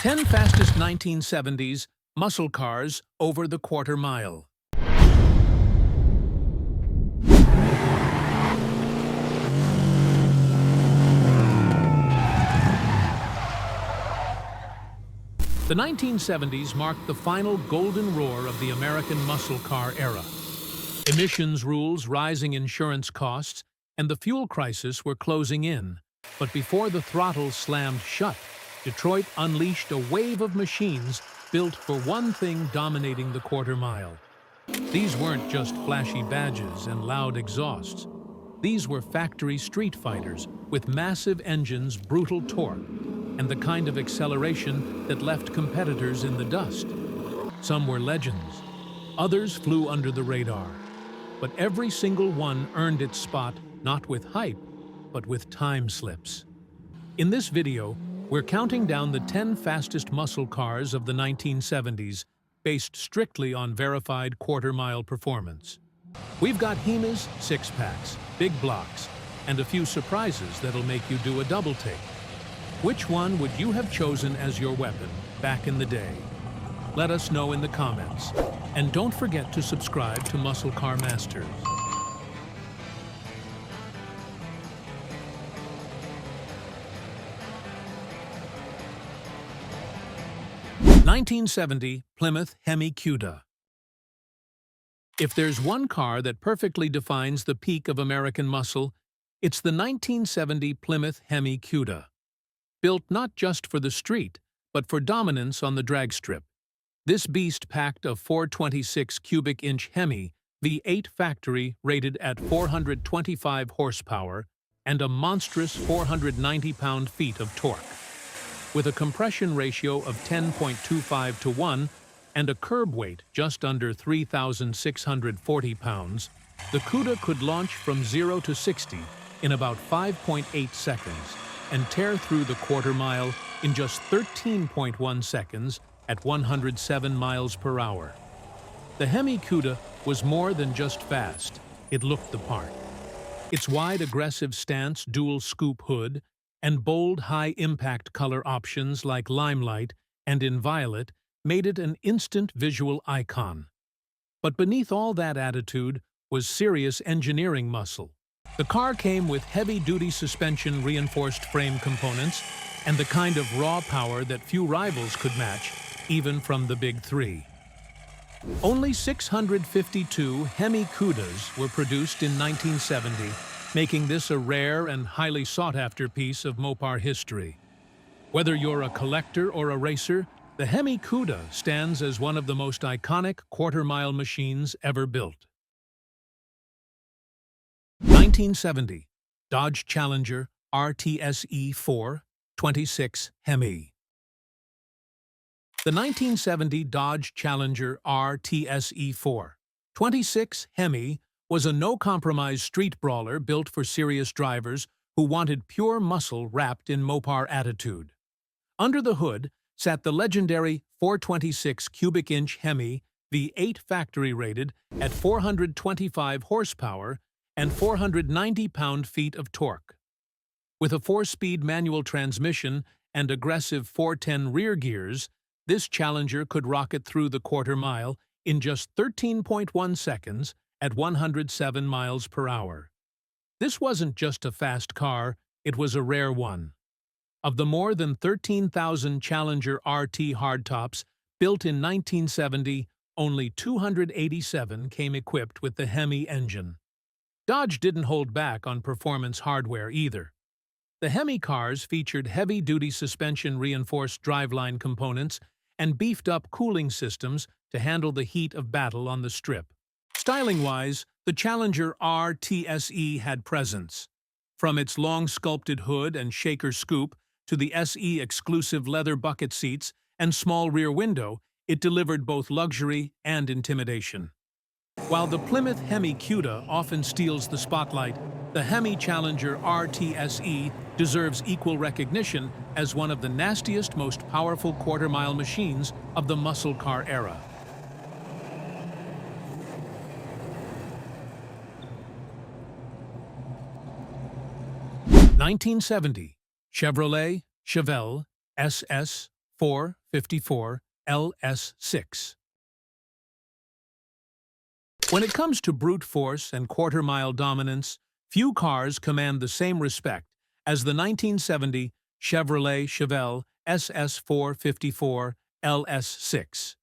10 fastest 1970s muscle cars over the quarter mile. The 1970s marked the final golden roar of the American muscle car era. Emissions rules, rising insurance costs, and the fuel crisis were closing in. But before the throttle slammed shut, Detroit unleashed a wave of machines built for one thing dominating the quarter mile. These weren't just flashy badges and loud exhausts. These were factory street fighters with massive engines, brutal torque, and the kind of acceleration that left competitors in the dust. Some were legends. Others flew under the radar. But every single one earned its spot not with hype, but with time slips. In this video, we're counting down the 10 fastest muscle cars of the 1970s, based strictly on verified quarter-mile performance. We've got HEMIs, six-packs, big blocks, and a few surprises that'll make you do a double-take. Which one would you have chosen as your weapon back in the day? Let us know in the comments. And don't forget to subscribe to Muscle Car Masters. (1970) Plymouth HEMI Cuda. If there's one car that perfectly defines the peak of American muscle, it's the 1970 Plymouth HEMI Cuda. Built not just for the street, but for dominance on the drag strip. This beast packed a 426 cubic inch HEMI V8 factory rated at 425 horsepower and a monstrous 490 pound-feet of torque. With a compression ratio of 10.25 to 1 and a curb weight just under 3,640 pounds, the Cuda could launch from 0 to 60 in about 5.8 seconds and tear through the quarter mile in just 13.1 seconds at 107 miles per hour. The HEMI Cuda was more than just fast, it looked the part. Its wide, aggressive stance, dual scoop hood, and bold, high-impact color options like limelight and in violet made it an instant visual icon. But beneath all that attitude was serious engineering muscle. The car came with heavy-duty suspension reinforced frame components and the kind of raw power that few rivals could match, even from the Big Three. Only 652 HEMI Cudas were produced in 1970, making this a rare and highly sought-after piece of Mopar history. Whether you're a collector or a racer, the HEMI Cuda stands as one of the most iconic quarter-mile machines ever built. 1970 Dodge Challenger RTSE 426 HEMI. The 1970 Dodge Challenger RTSE 426 HEMI was a no-compromise street brawler built for serious drivers who wanted pure muscle wrapped in Mopar attitude. Under the hood sat the legendary 426 cubic inch HEMI V8 factory rated at 425 horsepower and 490 pound-feet of torque. With a 4-speed manual transmission and aggressive 410 rear gears, this Challenger could rocket through the quarter mile in just 13.1 seconds at 107 miles per hour. This wasn't just a fast car, it was a rare one. Of the more than 13,000 Challenger RT hardtops built in 1970, only 287 came equipped with the HEMI engine. Dodge didn't hold back on performance hardware either. The HEMI cars featured heavy-duty suspension-reinforced driveline components and beefed-up cooling systems to handle the heat of battle on the strip. Styling-wise, the Challenger RTSE had presence. From its long sculpted hood and shaker scoop to the SE exclusive leather bucket seats and small rear window, it delivered both luxury and intimidation. While the Plymouth HEMI Cuda often steals the spotlight, the HEMI Challenger RTSE deserves equal recognition as one of the nastiest, most powerful quarter-mile machines of the muscle car era. (1970) Chevrolet Chevelle SS 454 LS6. When it comes to brute force and quarter-mile dominance, few cars command the same respect as the 1970 Chevelle SS454 LS6.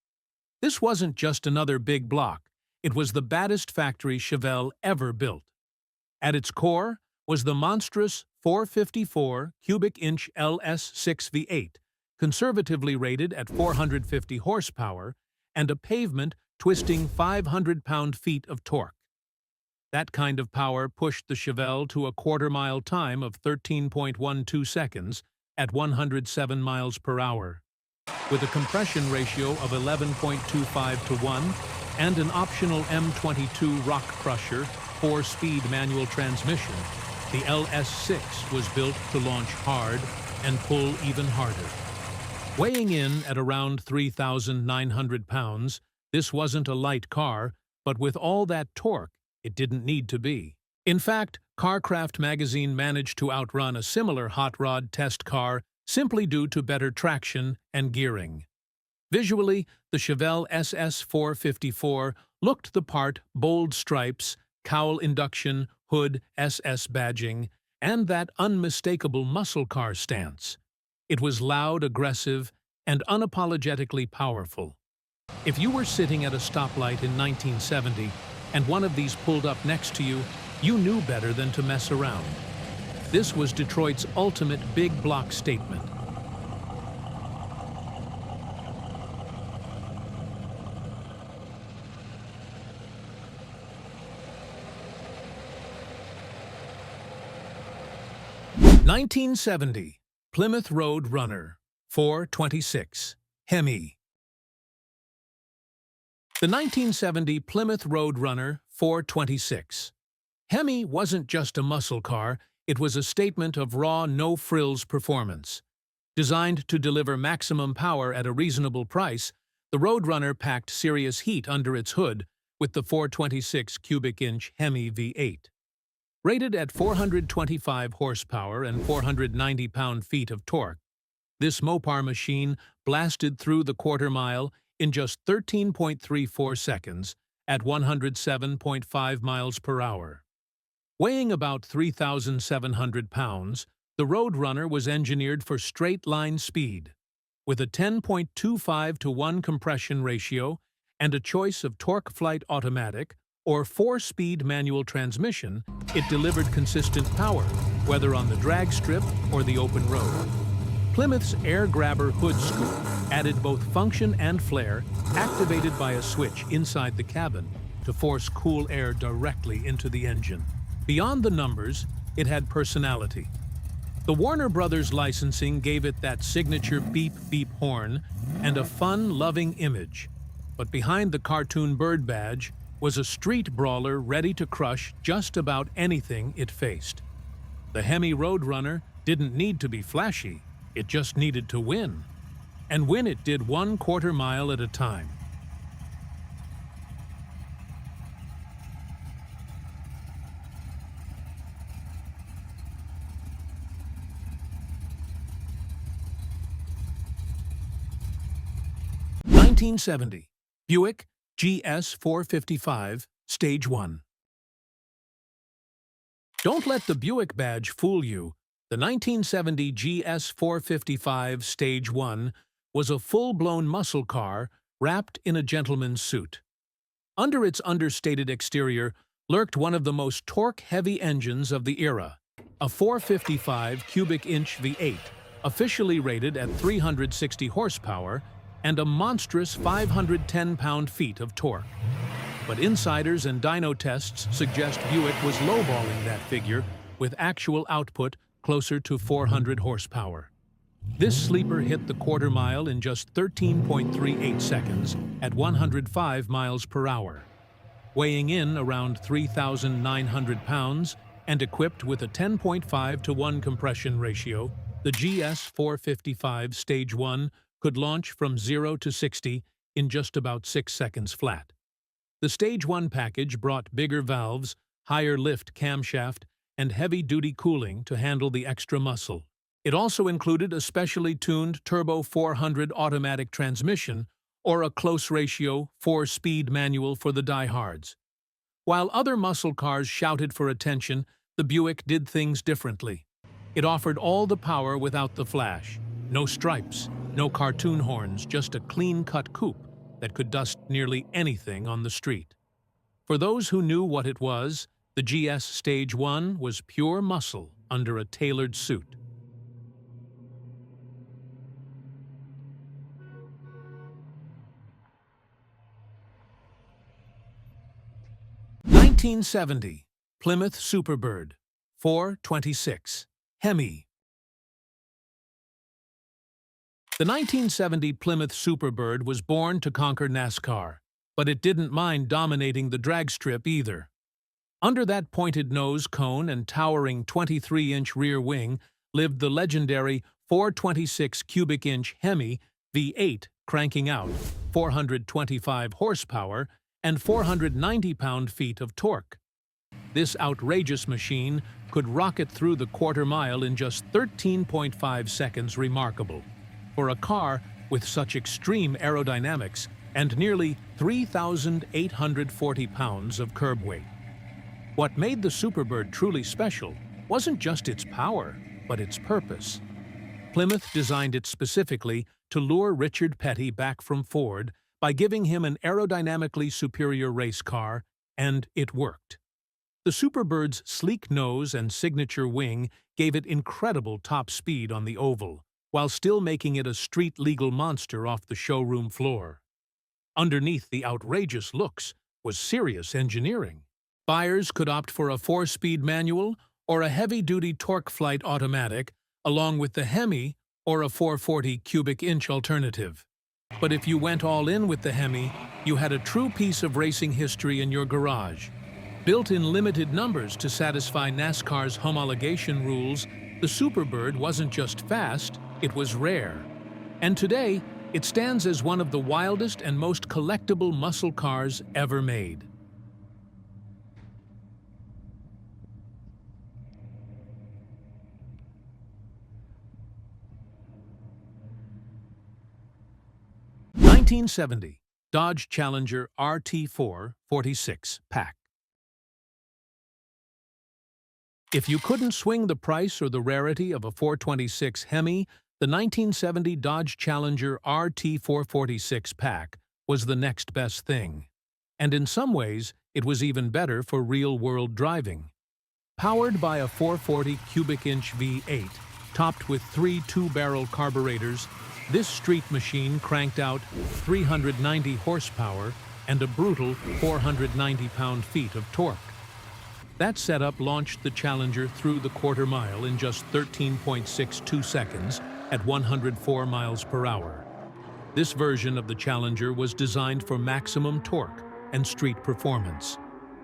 This wasn't just another big block, it was the baddest factory Chevelle ever built. At its core was the monstrous 454 cubic inch LS6 V8, conservatively rated at 450 horsepower, and a pavement-twisting 500 pound-feet of torque. That kind of power pushed the Chevelle to a quarter-mile time of 13.12 seconds at 107 miles per hour. With a compression ratio of 11.25 to 1 and an optional M22 rock crusher 4-speed manual transmission, the LS6 was built to launch hard and pull even harder. Weighing in at around 3,900 pounds, this wasn't a light car, but with all that torque, it didn't need to be. In fact, Carcraft magazine managed to outrun a similar hot rod test car simply due to better traction and gearing. Visually, the Chevelle SS454 looked the part: bold stripes, cowl induction, hood, SS badging, and that unmistakable muscle car stance. It was loud, aggressive, and unapologetically powerful. If you were sitting at a stoplight in 1970 and one of these pulled up next to you, you knew better than to mess around. This was Detroit's ultimate big block statement. (1970) Plymouth Road Runner 426 HEMI. The 1970 Plymouth Road Runner 426. HEMI wasn't just a muscle car, it was a statement of raw, no-frills performance. Designed to deliver maximum power at a reasonable price, the Roadrunner packed serious heat under its hood with the 426 cubic inch HEMI V8. Rated at 425 horsepower and 490 pound-feet of torque, this Mopar machine blasted through the quarter-mile in just 13.34 seconds at 107.5 miles per hour. Weighing about 3,700 pounds, the Roadrunner was engineered for straight-line speed. With a 10.25 to 1 compression ratio and a choice of torque-flight automatic or 4-speed manual transmission, it delivered consistent power, whether on the drag strip or the open road. Plymouth's air grabber hood scoop added both function and flair, activated by a switch inside the cabin to force cool air directly into the engine. Beyond the numbers, it had personality. The Warner Brothers licensing gave it that signature beep-beep horn and a fun-loving image. But behind the cartoon bird badge was a street brawler ready to crush just about anything it faced. The HEMI Roadrunner didn't need to be flashy, it just needed to win. And win it did 1/4 mile at a time. (1970) Buick GS 455 Stage 1. Don't let the Buick badge fool you. The 1970 GS 455 Stage 1 was a full-blown muscle car wrapped in a gentleman's suit. Under its understated exterior lurked one of the most torque-heavy engines of the era, a 455 cubic inch V8, officially rated at 360 horsepower and a monstrous 510 pound-feet of torque. But insiders and dyno tests suggest Buick was lowballing that figure with actual output closer to 400 horsepower. This sleeper hit the quarter mile in just 13.38 seconds at 105 miles per hour. Weighing in around 3,900 pounds and equipped with a 10.5 to 1 compression ratio, the GS 455 Stage 1 could launch from 0 to 60 in just about 6 seconds flat. The Stage 1 package brought bigger valves, higher lift camshaft, and heavy-duty cooling to handle the extra muscle. It also included a specially tuned Turbo 400 automatic transmission or a close-ratio 4-speed manual for the diehards. While other muscle cars shouted for attention, the Buick did things differently. It offered all the power without the flash. No stripes, no cartoon horns, just a clean-cut coupe that could dust nearly anything on the street. For those who knew what it was, the GS Stage 1 was pure muscle under a tailored suit. (1970) Plymouth Superbird 426 HEMI. The 1970 Plymouth Superbird was born to conquer NASCAR, but it didn't mind dominating the drag strip either. Under that pointed nose cone and towering 23-inch rear wing lived the legendary 426 cubic inch HEMI V8, cranking out 425 horsepower and 490 pound-feet of torque. This outrageous machine could rocket through the quarter-mile in just 13.5 seconds. Remarkable for a car with such extreme aerodynamics and nearly 3,840 pounds of curb weight. What made the Superbird truly special wasn't just its power, but its purpose. Plymouth designed it specifically to lure Richard Petty back from Ford by giving him an aerodynamically superior race car, and it worked. The Superbird's sleek nose and signature wing gave it incredible top speed on the oval, while still making it a street-legal monster off the showroom floor. Underneath the outrageous looks was serious engineering. Buyers could opt for a 4-speed manual or a heavy-duty torque flight automatic, along with the HEMI or a 440 cubic inch alternative. But if you went all in with the HEMI, you had a true piece of racing history in your garage. Built in limited numbers to satisfy NASCAR's homologation rules, the Superbird wasn't just fast, it was rare. And today, it stands as one of the wildest and most collectible muscle cars ever made. (1970) Dodge Challenger RT4 46 Pack. If you couldn't swing the price or the rarity of a 426 HEMI, the 1970 Dodge Challenger RT446 Pack was the next best thing. And in some ways, it was even better for real-world driving. Powered by a 440 cubic inch V8, topped with 3 two-barrel carburetors, this street machine cranked out 390 horsepower and a brutal 490 pound-feet of torque. That setup launched the Challenger through the quarter-mile in just 13.62 seconds at 104 miles per hour. This version of the Challenger was designed for maximum torque and street performance.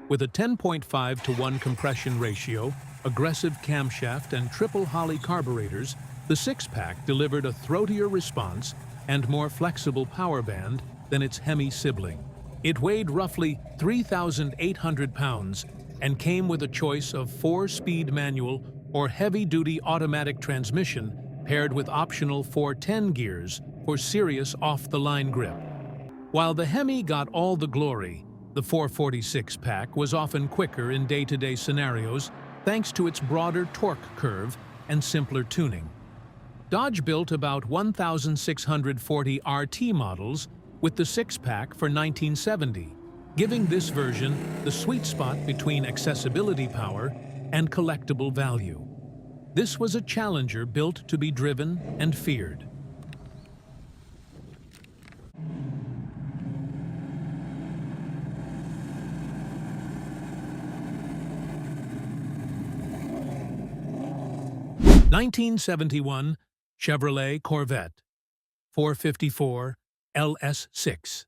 With a 10.5 to 1 compression ratio, aggressive camshaft, and triple Holley carburetors, the six-pack delivered a throatier response and more flexible power band than its HEMI sibling. It weighed roughly 3,800 pounds and came with a choice of 4-speed manual or heavy-duty automatic transmission paired with optional 410 gears for serious off-the-line grip. While the HEMI got all the glory, the 446 pack was often quicker in day-to-day scenarios thanks to its broader torque curve and simpler tuning. Dodge built about 1,640 RT models with the six-pack for 1970, giving this version the sweet spot between accessibility power and collectible value. This was a Challenger built to be driven and feared. (1971) Chevrolet Corvette 454 LS6.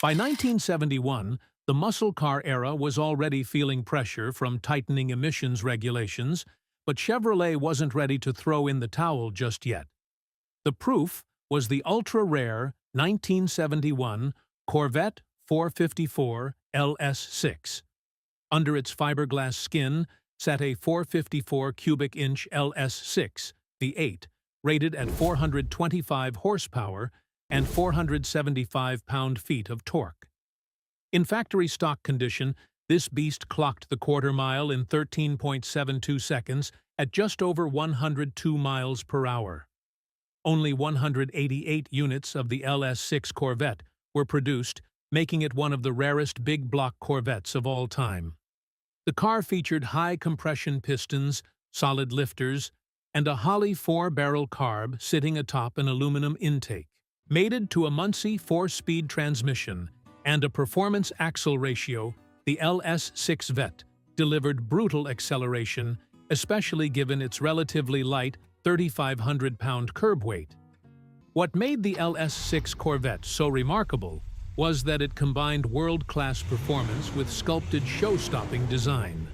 By 1971, the muscle car era was already feeling pressure from tightening emissions regulations, but Chevrolet wasn't ready to throw in the towel just yet. The proof was the ultra-rare 1971 Corvette 454 LS6. Under its fiberglass skin, sat a 454 cubic inch LS6 V8, rated at 425 horsepower and 475 pound-feet of torque. In factory stock condition, this beast clocked the quarter mile in 13.72 seconds at just over 102 miles per hour. Only 188 units of the LS6 Corvette were produced, making it one of the rarest big-block Corvettes of all time. The car featured high-compression pistons, solid lifters, and a Holley 4-barrel carb sitting atop an aluminum intake. Mated to a Muncie 4-speed transmission and a performance axle ratio, the LS6 Vette delivered brutal acceleration, especially given its relatively light 3,500-pound curb weight. What made the LS6 Corvette so remarkable was that it combined world-class performance with sculpted show-stopping design.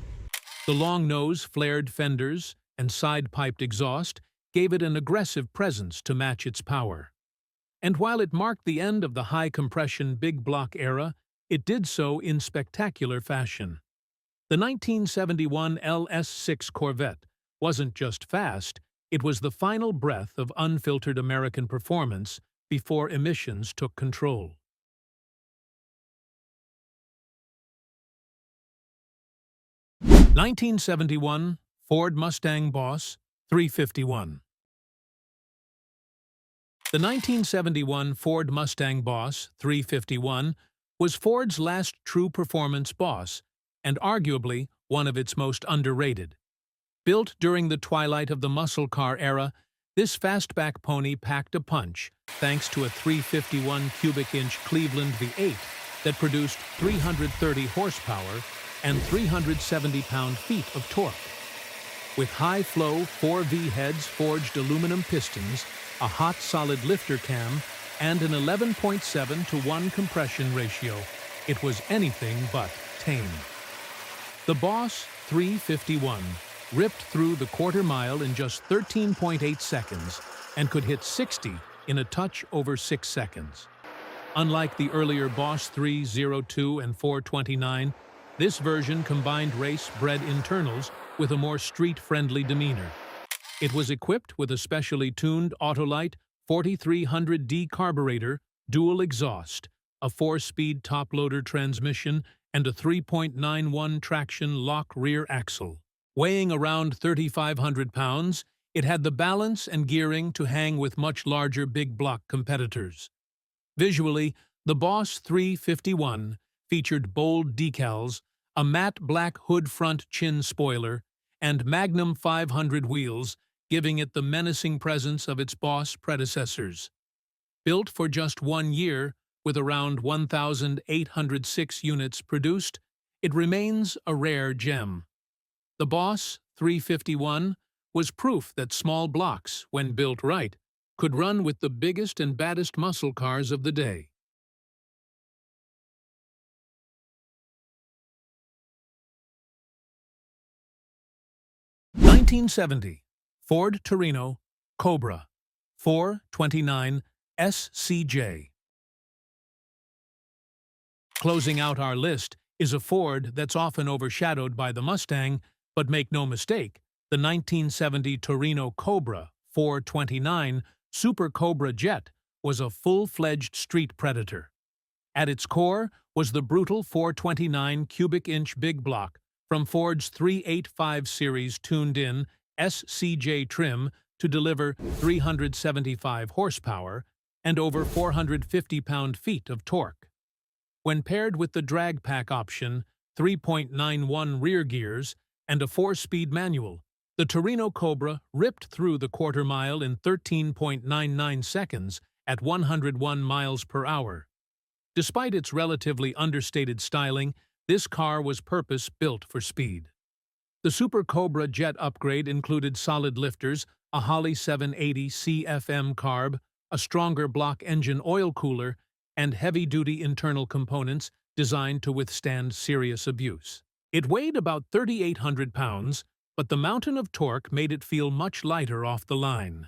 The long nose, flared fenders, and side-piped exhaust gave it an aggressive presence to match its power. And while it marked the end of the high-compression big-block era, it did so in spectacular fashion. The 1971 LS6 Corvette wasn't just fast, it was the final breath of unfiltered American performance before emissions took control. (1971) Ford Mustang Boss 351. The 1971 Ford Mustang Boss 351 was Ford's last true performance boss and arguably one of its most underrated. Built during the twilight of the muscle car era, this fastback pony packed a punch thanks to a 351 cubic inch Cleveland V8 that produced 330 horsepower and 370 pound-feet of torque. With high-flow 4V heads forged aluminum pistons, a hot solid lifter cam, and an 11.7 to 1 compression ratio, it was anything but tame. The Boss 351 ripped through the quarter mile in just 13.8 seconds and could hit 60 in a touch over 6 seconds. Unlike the earlier Boss 302 and 429, this version combined race-bred internals with a more street-friendly demeanor. It was equipped with a specially tuned Autolite 4300D carburetor, dual exhaust, a 4-speed top-loader transmission, and a 3.91 traction lock rear axle. Weighing around 3,500 pounds, it had the balance and gearing to hang with much larger big-block competitors. Visually, the Boss 351 featured bold decals, a matte black hood front chin spoiler, and Magnum 500 wheels, giving it the menacing presence of its Boss predecessors. Built for just 1 year, with around 1,806 units produced, it remains a rare gem. The Boss 351 was proof that small blocks, when built right, could run with the biggest and baddest muscle cars of the day. (1970) Ford Torino Cobra 429 SCJ. Closing out our list is a Ford that's often overshadowed by the Mustang, but make no mistake, the 1970 Torino Cobra 429 Super Cobra Jet was a full-fledged street predator. At its core was the brutal 429 cubic inch big block from Ford's 385 series tuned-in SCJ trim to deliver 375 horsepower and over 450 pound-feet of torque. When paired with the drag pack option, 3.91 rear gears, and a 4-speed manual, the Torino Cobra ripped through the quarter mile in 13.99 seconds at 101 miles per hour. Despite its relatively understated styling, this car was purpose-built for speed. The Super Cobra Jet upgrade included solid lifters, a Holley 780 CFM carb, a stronger block engine oil cooler, and heavy-duty internal components designed to withstand serious abuse. It weighed about 3,800 pounds, but the mountain of torque made it feel much lighter off the line.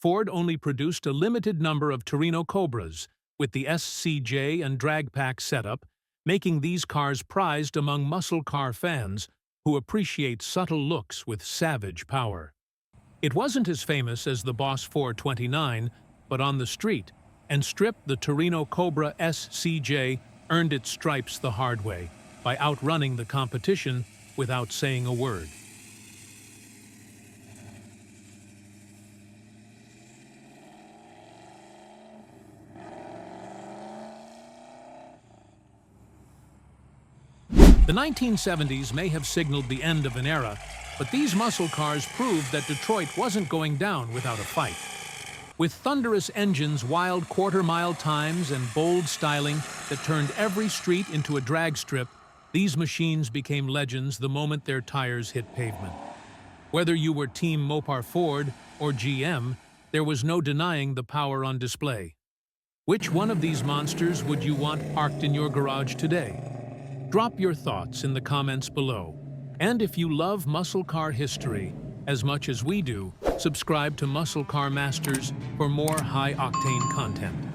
Ford only produced a limited number of Torino Cobras, with the SCJ and drag pack setup, making these cars prized among muscle car fans who appreciate subtle looks with savage power. It wasn't as famous as the Boss 429, but on the street, and stripped, the Torino Cobra SCJ earned its stripes the hard way by outrunning the competition without saying a word. The 1970s may have signaled the end of an era, but these muscle cars proved that Detroit wasn't going down without a fight. With thunderous engines, wild quarter-mile times, and bold styling that turned every street into a drag strip, these machines became legends the moment their tires hit pavement. Whether you were Team Mopar Ford or GM, there was no denying the power on display. Which one of these monsters would you want parked in your garage today? Drop your thoughts in the comments below. And if you love muscle car history as much as we do, subscribe to Muscle Car Masters for more high-octane content.